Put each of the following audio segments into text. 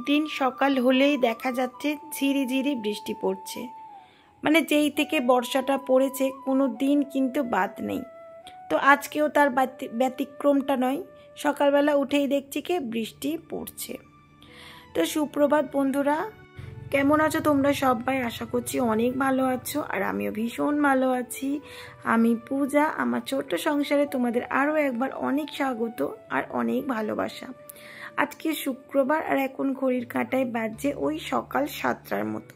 দিন সকাল হলেই দেখা যাচ্ছে ঝিরিঝিরি বৃষ্টি পড়ছে। মানে যেই থেকে বর্ষাটা পড়েছে কোনো দিন কিন্তু বাদ নেই। তো আজকেও তার ব্যতিক্রমটা নয়। সকালবেলা উঠেই দেখছি কি বৃষ্টি পড়ছে। তো সুপ্রভাত বন্ধুরা, কেমন আছো তোমরা সবাই? আশা করছি অনেক ভালো আছো, আর আমিও ভীষণ ভালো আছি। আমি পূজা, আমার ছোট্ট সংসারে তোমাদের আরও একবার অনেক স্বাগত আর অনেক ভালোবাসা। আজকে শুক্রবার, আর এখন ঘড়ির কাঁটায় বাজছে ওই সকাল 7টার মতো।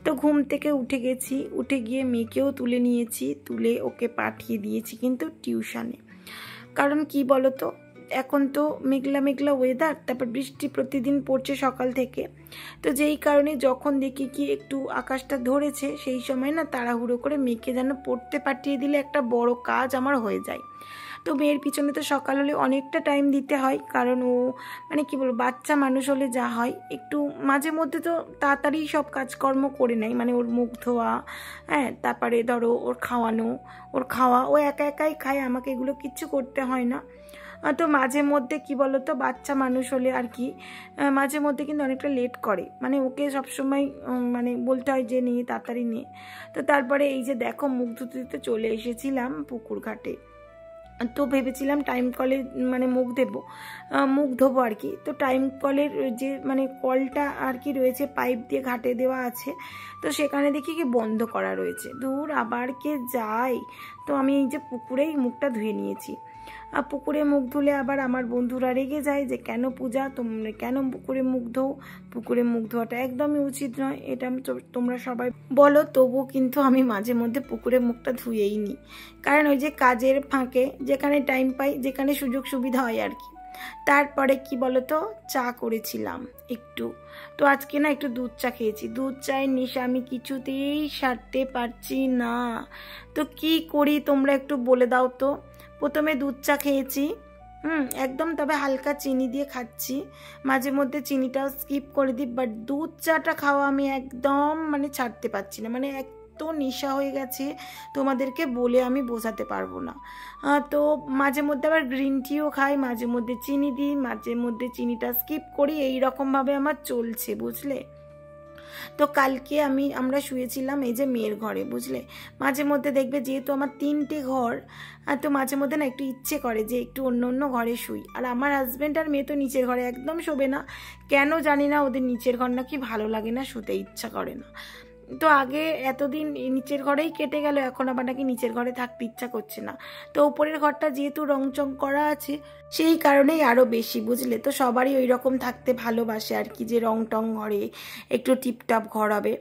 তো ঘুম থেকে উঠে গেছি, উঠে গিয়ে মেয়েকেও তুলে নিয়েছি, তুলে ওকে পাঠিয়ে দিয়েছি কিন্তু টিউশনে। কারণ কি বলতো, এখন তো মেঘলা মেঘলা ওয়েদার, তারপর বৃষ্টি প্রতিদিন পড়ছে সকাল থেকে। তো যেই কারণে যখন দেখি কি একটু আকাশটা ধরেছে, সেই সময় না তাড়াহুড়ো করে মেয়েকে যেন পড়তে পাঠিয়ে দিলে একটা বড় কাজ আমার হয়ে যায়। তো মেয়ের পিছনে তো সকাল হলে অনেকটা টাইম দিতে হয়, কারণ ও মানে কি বলবো, বাচ্চা মানুষ হলে যা হয় একটু মাঝে মধ্যে তো তাড়াতাড়ি সব কাজকর্ম করে নেয়। মানে ওর মুখ ধোয়া, হ্যাঁ, তারপরে ধরো ওর খাওয়ানো, ওর খাওয়া ও একা একাই খায়, আমাকে এগুলো কিচ্ছু করতে হয় না। তো মাঝে মধ্যে কি বলতো, বাচ্চা মানুষ হলে আর কি মাঝে মধ্যে কিন্তু অনেকটা লেট করে। মানে ওকে সবসময় মানে বলতে হয় যে নিয়ে তাড়াতাড়ি নিয়ে। তো তারপরে এই যে দেখো, মুখ ধুতে ধুতে চলে এসেছিলাম পুকুর ঘাটে। তো ভেবেছিলাম টাইম কলে মানে মুখ ধোবো আর কি। তো টাইম কলের যে মানে কলটা আর কি রয়েছে, পাইপ দিয়ে ঘাটে দেওয়া আছে, তো সেখানে দেখি কি বন্ধ করা রয়েছে। দূর, আবার কে যায়। তো আমি এই যে পুকুরেই মুখটা ধুয়ে নিয়েছি। আর পুকুরে মুখ ধুলে আবার আমার বন্ধুরা রেগে যায় যে কেন পূজা তোমরা কেন পুকুরে মুখ ধোও। পুকুরে মুখ ধোয়াটা একদমই উচিত নয়, এটা তোমরা সবাই বলো, তবু কিন্তু আমি মাঝে মধ্যে পুকুরে মুখটা ধুয়েই নিই। কারণ ওই যে কাজের ফাঁকে যেখানে টাইম পাই, যেখানে সুযোগ সুবিধা হয় আর কি। তারপরে কি বলতো, চা করেছিলাম একটু। তো আজকে না একটু দুধ চা খেয়েছি। দুধ চায়ের নেশা আমি কিছুতেই সারতে পারছি না। তো কি করি তোমরা একটু বলে দাও তো। প্রথমে দুধ চা খেয়েছি, একদম, তবে হালকা চিনি দিয়ে খাচ্ছি। মাঝে মধ্যে চিনিটাও স্কিপ করে দিই, বাট দুধ চাটা খাওয়া আমি একদম মানে ছাড়তে পারছি না। মানে এত নেশা হয়ে গেছে, তোমাদেরকে বলে আমি বোঝাতে পারবো না। তো মাঝে মধ্যে আবার গ্রিন টিও খাই, মাঝে মধ্যে চিনি দিই, মাঝে মধ্যে চিনিটা স্কিপ করি। এইরকমভাবে আমার চলছে, বুঝলে। তো কালকে আমরা শুয়েছিলাম এই যে মেয়ের ঘরে, বুঝলে। মাঝে মধ্যে দেখবে যেহেতু আমার 3টে ঘর, তো মাঝে মধ্যে না একটু ইচ্ছে করে যে একটু অন্য অন্য ঘরে শুই। আর আমার হাজব্যান্ড আর মেয়ে তো নিচের ঘরে একদম শোবে না, কেন জানি না, ওদের নিচের ঘর নাকি ভালো লাগে না, শুতে ইচ্ছা করে না। তো আগে এতদিন নিচের ঘরেই কেটে গেল, এখন আবার নাকি নিচের ঘরে থাকতে ইচ্ছা করছে না। তো উপরের ঘরটা যেহেতু রংচং করা আছে, সেই কারণেই আরও বেশি, বুঝলে। তো সবারই ওই রকম থাকতে ভালোবাসে আর কি, যে রং টং ঘরে একটু টিপটপ ঘর হবে।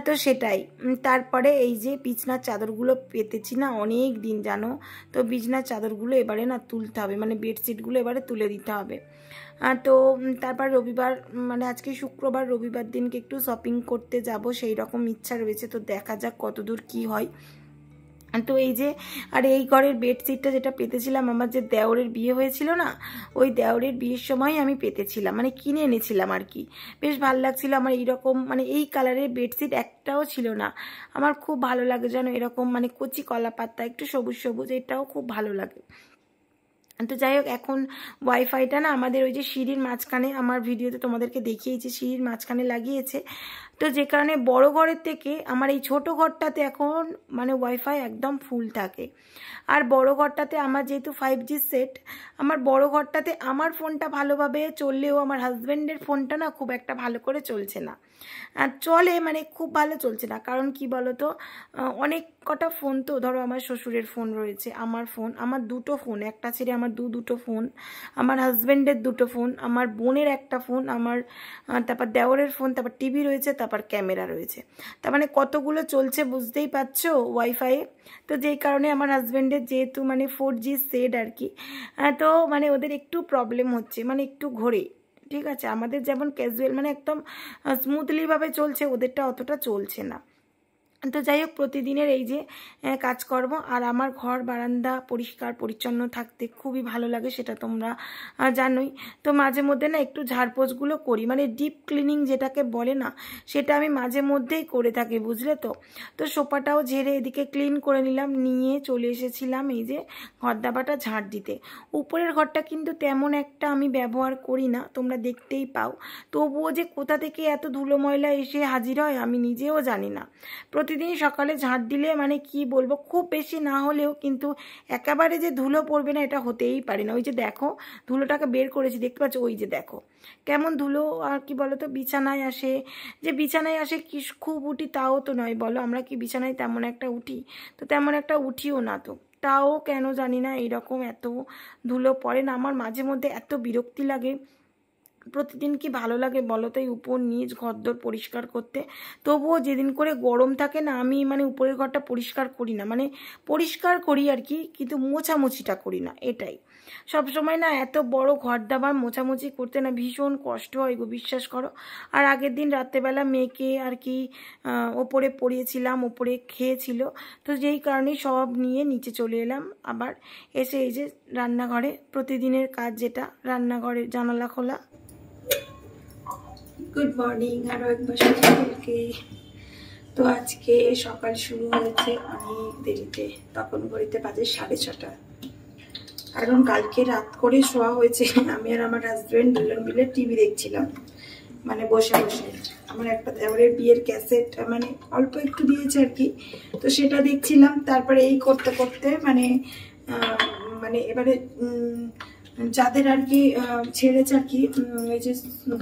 তো সেটাই। তারপরে এই যে বিছনার চাদরগুলো পেতেছি না অনেক দিন, জানো। তো বিছনার চাদরগুলো এবারে না তুলতে হবে, মানে বেডশিটগুলো এবারে তুলে দিতে হবে। তো তারপর রবিবার, মানে আজকে শুক্রবার, রবিবার দিনকে একটু শপিং করতে যাব সেই রকম ইচ্ছা রয়েছে। তো দেখা যাক কতদূর কি হয়। তো এই যে, আর এই ঘরের বেডশিটটা যেটা পেতেছিলাম, আমার যে দেওরের বিয়ে হয়েছিল না, ওই দেওরের বিয়ের সময় আমি পেতেছিলাম, মানে কিনে এনেছিলাম আর কি। বেশ ভালো লাগছিল আমার। এইরকম মানে এই কালারের বেডশিট একটাও ছিল না। আমার খুব ভালো লাগে যেন এরকম, মানে কচি কলা পাতা একটু সবুজ সবুজ, এটাও খুব ভালো লাগে। তো যাই হোক, এখন ওয়াইফাইটা না আমাদের ওই যে সিঁড়ির মাঝখানে, আমার ভিডিওতে তোমাদেরকে দেখিয়েছি, সিঁড়ির মাঝখানে লাগিয়েছে। তো যে কারণে বড় ঘরের থেকে আমার এই ছোট ঘরটাতে এখন মানে ওয়াইফাই একদম ফুল থাকে। আর বড় ঘরটাতে আমার যেহেতু 5G সেট, আমার বড় ঘরটাতে আমার ফোনটা ভালোভাবে চললেও আমার হাজব্যান্ডের ফোনটা না খুব একটা ভালো করে চলছে না। আর চলে, মানে খুব ভালো চলছে না। কারণ কি বলতো, অনেক কটা ফোন, তো ধরো আমার শ্বশুরের ফোন রয়েছে, আমার ফোন, আমার 2টো ফোন, একটা ছেড়ে আমার দুটো ফোন, আমার হাজব্যান্ডের 2টো ফোন, আমার বোনের একটা ফোন, আমার তারপর দেওরের ফোন, তারপর টিভি রয়েছে, তারপর ক্যামেরা রয়েছে। তার মানে কতগুলো চলছে বুঝতেই পারছো ওয়াইফাই। তো যেই কারণে আমার হাজব্যান্ডের যেহেতু মানে 4G সেট আর কি, তো মানে ওদের একটু প্রবলেম হচ্ছে, মানে একটু ঘোরে। ঠিক আছে, আমাদের যেমন ক্যাজুয়াল মানে একদম স্মুথলিভাবে চলছে, ওদেরটা অতটা চলছে না। তো যাই হোক, প্রতিদিনের এই যে কাজকর্ম, আর আমার ঘর বারান্দা পরিষ্কার পরিচ্ছন্ন থাকতে খুবই ভালো লাগে, সেটা তোমরা জানোই। তো মাঝে মধ্যে না একটু ঝাড়পোছগুলো করি, মানে ডিপ ক্লিনিং যেটাকে বলে না, সেটা আমি মাঝে মধ্যেই করে থাকি, বুঝলে তো। তো সোফাটাও ঝেড়ে এদিকে ক্লিন করে নিলাম, নিয়ে চলে এসেছিলাম এই যে ঘর দাবাটা ঝাড় দিতে। উপরের ঘরটা কিন্তু তেমন একটা আমি ব্যবহার করি না, তোমরা দেখতেই পাও। তবুও যে কোথা থেকে এত ধুলো ময়লা এসে হাজির হয় আমি নিজেও জানি না। প্রতিদিন সকালে ঝাঁট দিলে মানে কি বলবো, খুব বেশি না হলেও কিন্তু একেবারে যে ধুলো পড়বে না এটা হতেই পারে না। ওই যে দেখো ধুলোটাকে বের করেছি, দেখতে পাচ্ছ, ওই যে দেখো কেমন ধুলো। আর কি বলো তো, বিছানায় আসে, যে বিছানায় আসে কি খুব উঠি তাও তো নয়, বলো আমরা কি বিছানায় তেমন একটা উঠি? তো তেমন একটা উঠিও না, তো তাও কেন জানি না এইরকম এত ধুলো পড়ে না। আমার মাঝে মধ্যে এত বিরক্তি লাগে, প্রতিদিন কি ভালো লাগে বলো তো এই উপর নিচ ঘরদোর পরিষ্কার করতে। তবুও যেদিন করে গরম থাকে না, আমি মানে উপরের ঘরটা পরিষ্কার করি না, মানে পরিষ্কার করি আর কি, কিন্তু মোছামুছিটা করি না, এটাই। সবসময় না এত বড় ঘর দাবার মোছামুছি করতে না ভীষণ কষ্ট হয় গো, বিশ্বাস করো। আর আগের দিন রাত্রেবেলা মেয়েকে আর কি ওপরে পড়িয়েছিলাম, ওপরে খেয়েছিল, তো যেই কারণে সব নিয়ে নিচে চলে এলাম। আবার এসে এই যে রান্নাঘরে প্রতিদিনের কাজ, যেটা রান্নাঘরের জানালা খোলা। গুড মর্নিং আরও একবার সকলকে। তো আজকে সকাল শুরু হয়েছে অনেক দেরিতে, তখন ঘড়িতে বাজে 6:30, কারণ কালকে রাত করে শোয়া হয়েছে। আমি আর আমার হাজব্যান্ড দুজন মিলে টিভি দেখছিলাম, মানে বসে বসে। আমার একটা দেওরের বিয়ের ক্যাসেট মানে অল্প একটু দিয়েছে আর কি, তো সেটা দেখছিলাম। তারপরে এই করতে করতে মানে মানে এবারে যাদের আর কি ছেড়েছে আর কি, এই যে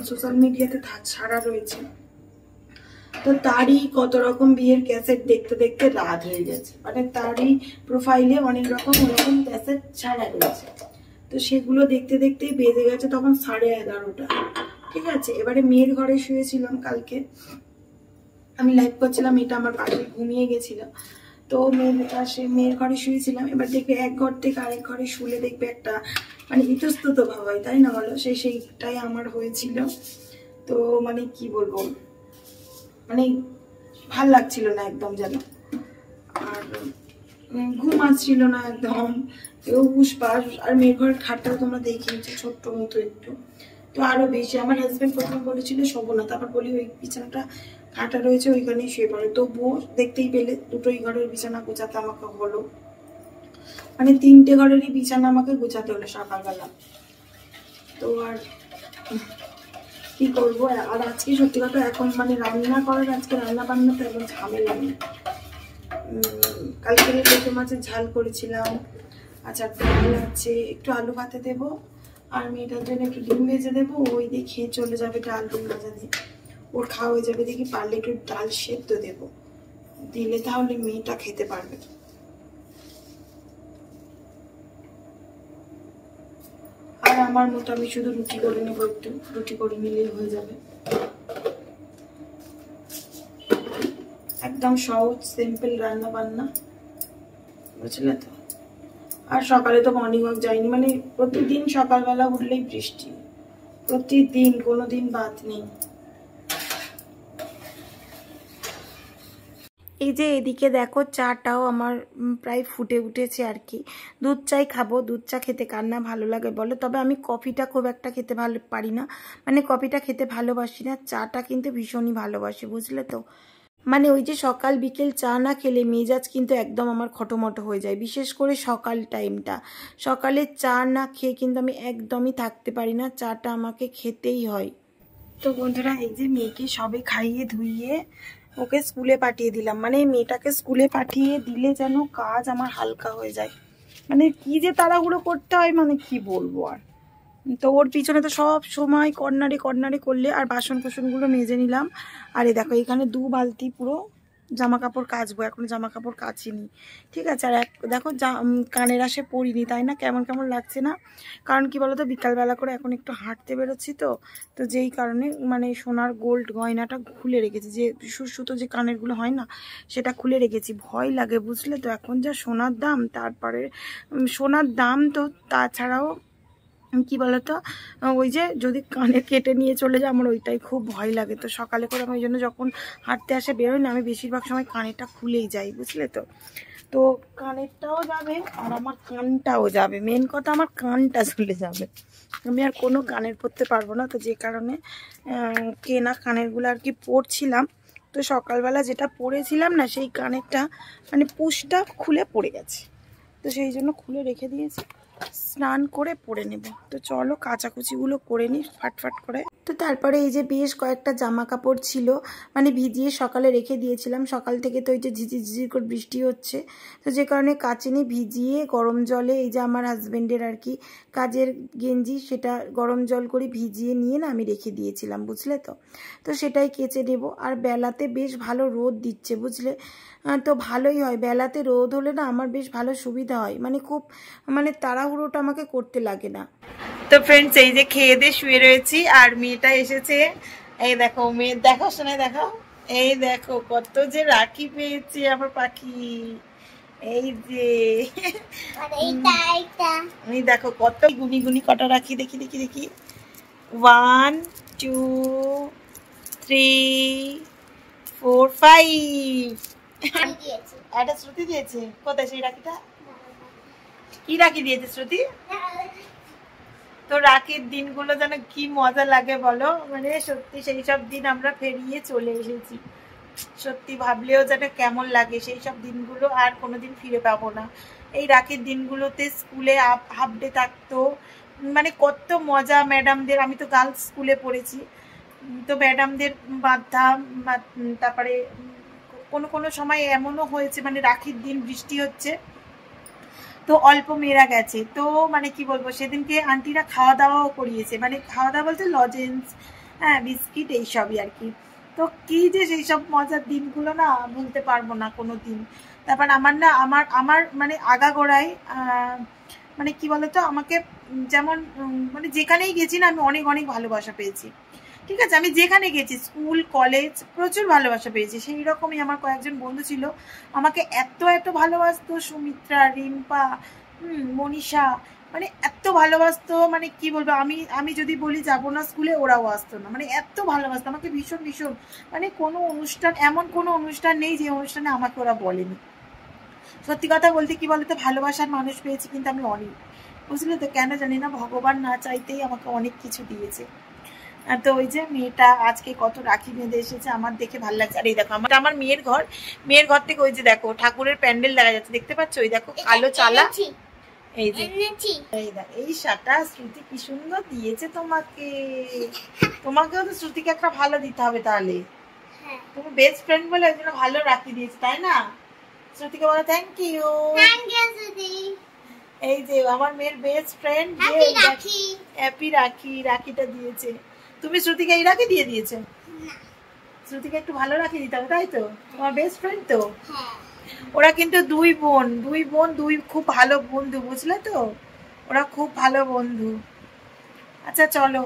সোশ্যাল মিডিয়াতে ছাড়া রয়েছে, তো তারই কত রকম বিয়ের ক্যাসেট দেখতে দেখতে রাত হয়ে গেছে, মানে তারই প্রোফাইলে অনেক রকম ওরকম ক্যাসেট ছাড়া রয়েছে। তো সেগুলো দেখতে দেখতেই বেজে গেছে তখন 11:30। ঠিক আছে, এবারে মেয়ের ঘরে শুয়েছিলাম কালকে, আমি লাইভ করছিলাম, এটা আমার পাশে ঘুমিয়ে গেছিল। তো মেয়ের ঘরে শুয়েছিলাম, এবার দেখবে এক ঘর থেকে আরেক ঘরে শুলে দেখবে একটা মানে ইতস্তত ভাব হয়, তাই না বলো? সেইটাই আমার হয়েছিল। তো মানে কি বলবো, মানে ভাল লাগছিল না একদম যেন, আর ঘুম আসছিল না একদম, উসপাস। আর মেয়ের ঘরের খাটটাও তোমরা দেখিয়েছো ছোট্ট মতো একটু, তো আরো বেশি। আমার হাজবেন্ড প্রথমে বলেছিল শোবো না, তারপর বলি ওই বিছানাটা খাটা রয়েছে ওইখানেই শুয়ে পড়ে। তবুও দেখতেই পেলে দুটোই ঘরের বিছানা গোছাতে আমাকে হলো, মানে 3টে ঘরেরই বিছানা আমাকে গোছাতে হলো সকালবেলা। তো আর কি করবো। আর আজকে সত্যি কথা এখন মানে রান্না করার, আজকে রান্না বান্না তো এখন ঝামেলা নেই। কালকে পেঁপে মাছের ঝাল করেছিলাম, আচ্ছা ডাল আছে, একটু আলু ভাতে দেবো, আর মেয়েটার জন্য একটু ডিম ভেজে দেবো, ওই দিয়ে খেয়ে চলে যাবে ডাল ডিম ভাজা দিয়ে, ওর খাওয়া হয়ে যাবে। দেখি পারলে একটু ডাল সেদ্ধ দেবো, দিলে তাহলে মেয়েটা খেতে পারবে। আর আমার মতো আমি শুধু রুটি করে নেবো, একটু রুটি করে নিলেই হয়ে যাবে। একদম সহজ সিম্পল রান্না বান্না, বুঝলে তো। আর সকালে তো মর্নিং ওয়াক যাইনি, মানে প্রতিদিন সকালবেলা উঠলেই বৃষ্টি, প্রতিদিন, কোনোদিন বাদ নেই। এই যে এদিকে দেখো চাটাও আমার প্রায় ফুটে উঠেছে আর কি। দুধ চাই খাবো, দুধ চা খেতে কার না ভালো লাগে বলো? তবে আমি কফিটা খুব একটা খেতে ভালো পারি না, মানে কফিটা খেতে ভালোবাসি না, চাটা কিন্তু ভীষণই ভালোবাসি, বুঝলে তো। মানে ওই যে সকাল বিকেল চা না খেলে মেজাজ কিন্তু একদম আমার খটোমটো হয়ে যায়, বিশেষ করে সকাল টাইমটা। সকালে চা না খেয়ে কিন্তু আমি একদমই থাকতে পারি না, চাটা আমাকে খেতেই হয়। তো বন্ধুরা, এই যে মেয়েকে সবে খাইয়ে ধুইয়ে ওকে স্কুলে পাঠিয়ে দিলাম, মানে মেয়েটাকে স্কুলে পাঠিয়ে দিলে যেন কাজ আমার হালকা হয়ে যায়, মানে কি যে তাড়াহুড়ো করতে হয়, মানে কি বলবো আর। তো ওর পিছনে তো সব সময় কর্নারে কর্নারে করলে, আর বাসন কোসনগুলো মেজে নিলাম। আর এই দেখো এখানে 2 বালতি পুরো জামা কাপড় কাচবো, এখন জামা কাপড় কাচিনি, ঠিক আছে। আর দেখো কানের আসে পরিনি, তাই না? কেমন কেমন লাগছে না? কারণ কি বলতো, বিকালবেলা করে এখন একটু হাঁটতে বেরোচ্ছি, তো যেই কারণে মানে সোনার গোল্ড গয়নাটা খুলে রেখেছি, যে সুতো যে কানেরগুলো হয় না, সেটা খুলে রেখেছি, ভয় লাগে, বুঝলে তো। এখন যা সোনার দাম, তারপরে সোনার দাম, তো তাছাড়াও কি বলতো, ওই যে যদি কানে কেটে নিয়ে চলে যায় আমার ওইটাই খুব ভয় লাগে। তো সকালে করে আমি ওই জন্য যখন হাঁটতে আসে বেরোই না, আমি বেশিরভাগ সময় কানেরটা খুলেই যাই, বুঝলে তো। তো কানেরটাও যাবে আর আমার কানটাও যাবে, মেন কথা আমার কানটা চলে যাবে, আমি আর কোনো কানের পরতে পারবো না। তো যে কারণে কেনা কানেরগুলো আর কি পরছিলাম। তো সকালবেলা যেটা পরেছিলাম না, সেই কানেরটা মানে পুশটা খুলে পড়ে গেছে, তো সেই জন্য খুলে রেখে দিয়েছি, স্নান করে পরে নেব। তো চলো কাচাকুচিগুলো করে নিই ফাটফাট করে। তো তারপরে এই যে বেশ কয়েকটা জামা কাপড় ছিল, মানে ভিজিয়ে সকালে রেখে দিয়েছিলাম। সকাল থেকে তো এই যে ঝিঝির ঝিঝির করে বৃষ্টি হচ্ছে, তো যে কারণে কাচিনি ভিজিয়ে গরম জলে, এই যে আমার হাজব্যান্ডের আর কি কাজের গেঞ্জি, সেটা গরম জল করে ভিজিয়ে নিয়ে না আমি রেখে দিয়েছিলাম, বুঝলে তো। তো সেটাই কেচে দেবো। আর বেলাতে বেশ ভালো রোদ দিচ্ছে, বুঝলে, তো ভালোই হয়। বেলাতে রোদ হলে না আমার বেশ ভালো সুবিধা হয়, মানে খুব মানে তাড়াহুড়োটা আমাকে করতে লাগে না। তো ফ্রেন্ডস, এই যে খেয়ে দিয়ে শুয়ে রয়েছি আর মেয়েটা এসেছে। এই দেখো মেয়ে, দেখো শোনে, দেখো এই দেখো কত যে রাখি পেয়েছে আমার পাখি। এই যে এই দেখো কত গুনি গুনি কটা রাখি, দেখি দেখি দেখি, 1 2 3 4 5। একটা শ্রুতি দিয়েছে, কোথায় সেই রাখিটা? কি রাখি দিয়েছে শ্রুতি? তো রাখির দিনগুলো যেন কি মজা লাগে বলো, মানে সত্যি সেই সব দিন আমরা পেরিয়ে চলে এসেছি। সত্যি ভাবলেও যেন কেমন লাগে, সেই সব দিনগুলো আর কোনোদিন ফিরে পাবো না। এই রাখির দিনগুলোতে স্কুলে হাফ ডে থাকতো, মানে কত মজা। ম্যাডামদের, আমি তো গার্লস স্কুলে পড়েছি, তো ম্যাডামদের বাঁধতাম। তারপরে কোনো কোনো সময় এমনও হয়েছে, মানে রাখির দিন বৃষ্টি হচ্ছে, তো অল্প মেয়েরা গেছে, তো মানে কি বলবো, সেদিনকে আন্টিরা খাওয়া দাওয়াও করিয়েছে, মানে খাওয়া দাওয়া বলতে লজেন্স, হ্যাঁ বিস্কিট এইসবই আর কি। তো কি যে সেই সব মজার দিনগুলো না ভুলতে পারবো না কোনো দিন। তারপর আমার না আমার আমার মানে আগাগোড়াই মানে কি বলতো, আমাকে যেমন মানে যেখানেই গেছি না আমি অনেক অনেক ভালোবাসা পেয়েছি, ঠিক আছে। আমি যেখানে গেছি, স্কুল কলেজ, প্রচুর ভালোবাসা পেয়েছি। সেই রকমই আমার কয়েকজন বন্ধু ছিল, আমাকে এত এত ভালোবাসতো, সুমিত্রা, রিম্পা, মনীষা, মানে এত ভালোবাসতো, মানে কি বলবো, আমি আমি যদি বলি যাবো না স্কুলে, ওরাও আসতো না, মানে এত ভালোবাসতো আমাকে ভীষণ ভীষণ। মানে কোনো অনুষ্ঠান, এমন কোনো অনুষ্ঠান নেই যে অনুষ্ঠানে আমাকে ওরা বলেনি। সত্যি কথা বলতে কি বলতো, ভালোবাসার মানুষ পেয়েছি কিন্তু আমি অনেক, বুঝলে তো। কেন জানি না, ভগবান না চাইতেই আমাকে অনেক কিছু দিয়েছে। তো ওই যে মেয়েটা আজকে কত রাখি বেঁধে এসেছে, আমার দেখে ভালো লাগছে। আর এই দেখো আমার মেয়ের ঘর, মেয়ের ঘর থেকে ওই যে দেখো ঠাকুরের প্যান্ডেল দেখা যাচ্ছে, দেখতে পাচ্ছ, ওই দেখো কালো চালা, এই যে এই দেখো এই শাটা শ্রুতি কি সুন্দর দিয়েছে তোমাকে। তোমাকেও তো শ্রুতিকে একটা ভালো দিতে হবে তাহলে, তুমি বেস্ট ফ্রেন্ড বলে ওই জন্য ভালো রাখি দিয়েছে, তাই না? শ্রুতিকে বলো থ্যাংক ইউ। এই যে আমার মেয়ের বেস্ট ফ্রেন্ড, হ্যাপি রাখি, রাখিটা দিয়েছে। তুমি শ্রুতিকে এই রাখি দিয়ে দিয়েছো? শ্রুতিকে একটু ভালো রাখি দিতে হবে, তাই তো? তোমার বেস্ট ফ্রেন্ড তো। ওরা কিন্তু দুই বোন দুই খুব ভালো বন্ধু, বুঝলে তো, ওরা খুব ভালো বন্ধু। আচ্ছা চলো।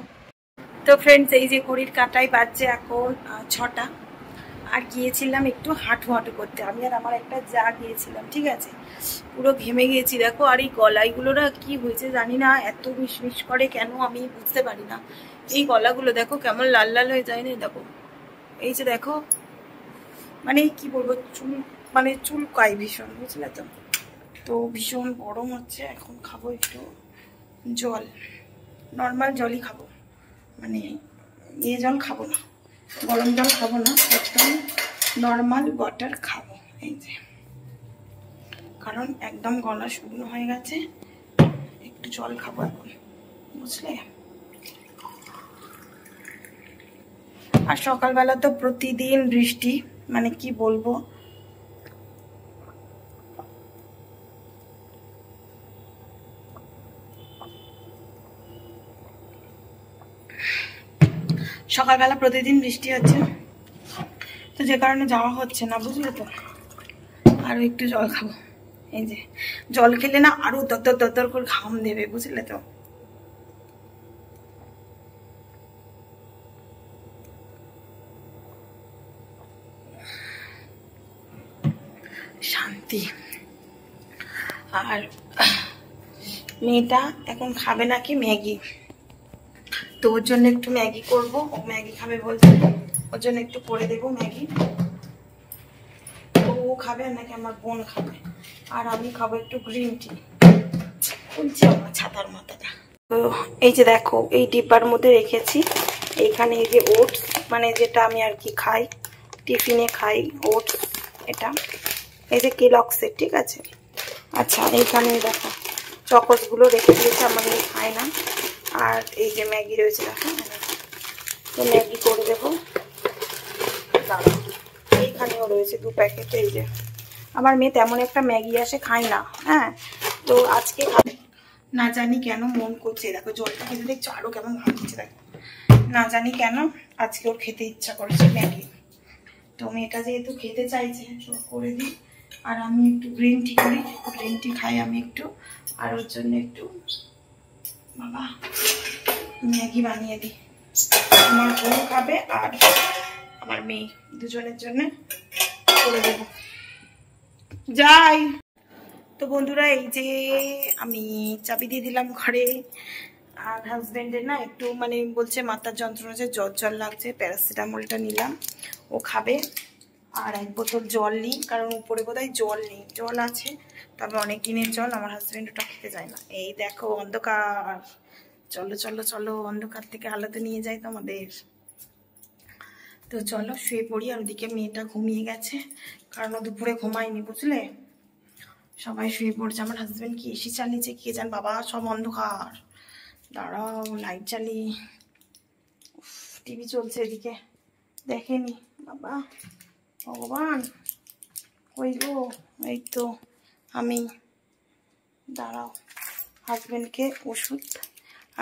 তো ফ্রেন্ডস, এই যে ঘড়ির কাঁটায় বাজছে এখন 6টা, আর গিয়েছিলাম একটু হাঁটু করতে, আমি আর আমার একটা যা গিয়েছিলাম, ঠিক আছে। পুরো ঘেমে গিয়েছি দেখো, আর এই গলাইগুলো না কি হয়েছে জানি না, এত মিশমিশ করে কেন আমি বুঝতে পারি না। এই গলাগুলো দেখো কেমন লাল লাল হয়ে যায় না, দেখো এই যে দেখো, মানে কি বলবো, চুল মানে চুলকায় ভীষণ, বুঝলে তো। তো ভীষণ গরম হচ্ছে, এখন খাবো একটু জল, নর্মাল জলই খাবো, মানে জল খাবো না, গরম জল খাবো না, একদম নর্মাল ওয়াটার খাবো। এই যে, কারণ একদম গলা শুকনো হয়ে গেছে, একটু জল খাবো এখন, বুঝলে। আর সকালবেলা তো প্রতিদিন বৃষ্টি, মানে কি বলবো। সকালবেলা প্রতিদিন বৃষ্টি হচ্ছে, তো যে কারণে যাওয়া হচ্ছে না, বুঝলে তো। আরো একটু জল খাবো, এই যে জল খেলে না আরো দরদর দরদর করে ঘাম দেবে, বুঝলে তো। শান্তি। আর মেয়েটা এখন খাবে নাকি ম্যাগি, তো ওর জন্য একটু ম্যাগি করবো। ও ম্যাগি খাবে বলছে, ওর জন্য একটু করে দেবো ম্যাগি। তো ও খাবে আর নাকি আমার বোন খাবে, আর আমি খাবো একটু গ্রিন টি। বলছি আমার ছাতার মাথাটা। তো এই যে দেখো, এই ডিব্বার মধ্যে রেখেছি। এইখানে এই যে ওটস, মানে যেটা আমি আর কি খাই, টিফিনে খাই ওটস, এটা এই যে কেলগসের, ঠিক আছে। আচ্ছা, এইখানে দেখো চকোসগুলো রেখে দিয়েছে, আমার মেয়ে খায় না। আর এই যে ম্যাগি রয়েছে দেখো, তো ম্যাগি করে দেবো। এইখানেও রয়েছে 2 প্যাকেট। এই যে আমার মেয়ে তেমন একটা ম্যাগি আসে খায় না, হ্যাঁ, তো আজকে খাবে না জানি কেন মন করছে। দেখো জলটা খেতে দেখছো আরো কেমন ভাবছে, দেখো না জানি কেন আজকে ওর খেতে ইচ্ছা করেছে ম্যাগি। তো মেয়েটা যেহেতু খেতে চাইছে তো করে দিই। আর আমি একটু গ্রিন টি করি, গ্রিন টি খাই আমি একটু, আর ওর জন্য একটু বাবা ম্যাগি বানিয়ে দিই। আমার বোন খাবে আর আমার মেয়ে, দুজনের জন্য করে দেব। যাই। তো বন্ধুরা, এই যে আমি চাবি দিয়ে দিলাম ঘরে। আর হাজবেন্ডের না একটু মানে বলছে মাথার যন্ত্রণা আছে, জ্বর জ্বর লাগছে, প্যারাসিটামলটা নিলাম, ও খাবে। আর 1 বোতল জল নিই, কারণ উপরে বোধহয় জল নেই, জল আছে তবে অনেক দিনের জল, আমার হাজবেন্ড ওটা খেতে যায় না। এই দেখো অন্ধকার, চলো চলো চলো, অন্ধকার থেকে আলোতে নিয়ে যাই তোমাদের। তো চলো শুয়ে পড়ি। আর ওদিকে মেয়েটা ঘুমিয়ে গেছে, কারণ ও দুপুরে ঘুমায়নি, বুঝলে, সবাই শুয়ে পড়ছে। আমার হাজবেন্ড কি এসি চালিয়েছে কে জান বাবা, সব অন্ধকার। দাঁড়াও লাইট চালিয়ে, টিভি চলছে এদিকে, দেখেনি বাবা, ভগবান কই গো, এই তো আমি। দাঁড়াও হাজবেন্ডকে ওষুধ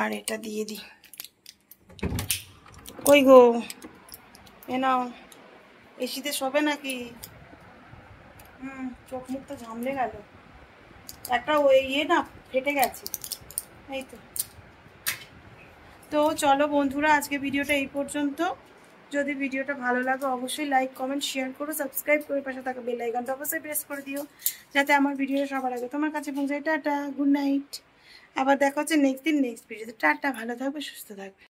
আর এটা দিয়ে দিই। কই গো, এ নাও, এসিতে শোবে নাকি? চোখ মুখ তো ঝামলে গেল, একটা ওই ইয়ে না ফেটে গেছে, এই তো। তো চলো বন্ধুরা, আজকে ভিডিওটা এই পর্যন্ত। যদি ভিডিওটা ভালো লাগে অবশ্যই লাইক কমেন্ট শেয়ার করো, সাবস্ক্রাইব করে পাশে থাকা বেল আইকনটা অবশ্যই প্রেস করে দিও, যাতে আমার ভিডিওটা সবার আগে তোমার কাছে পৌঁছায়। Tata, good night. আবার দেখা হচ্ছে নেক্সট দিন নেক্সট ভিডিওতে। টাটা, ভালো থাকবে, সুস্থ থাকবে।